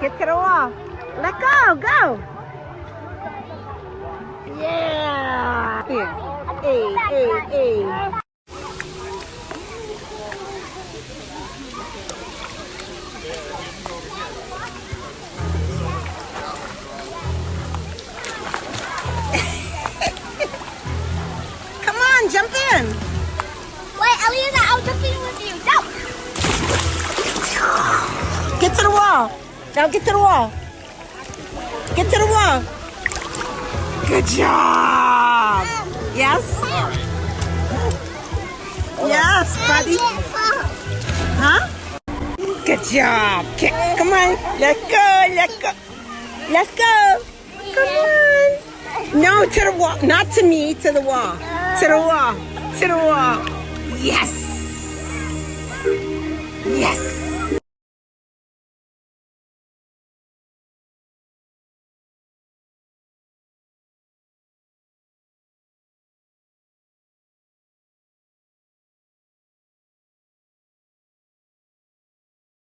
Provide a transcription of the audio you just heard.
Get to the wall. Let go. Go. Yeah. Here. Hey. Come on, jump in. Wait, Eliana, I'll jump in with you. Jump. Get to the wall. Now get to the wall. Get to the wall. Good job. Yes? Yes, buddy. Huh? Good job. Kick. Come on. Let's go. Let's go. Come on. No, to the wall. Not to me. To the wall. To the wall. To the wall. Yes. Yes.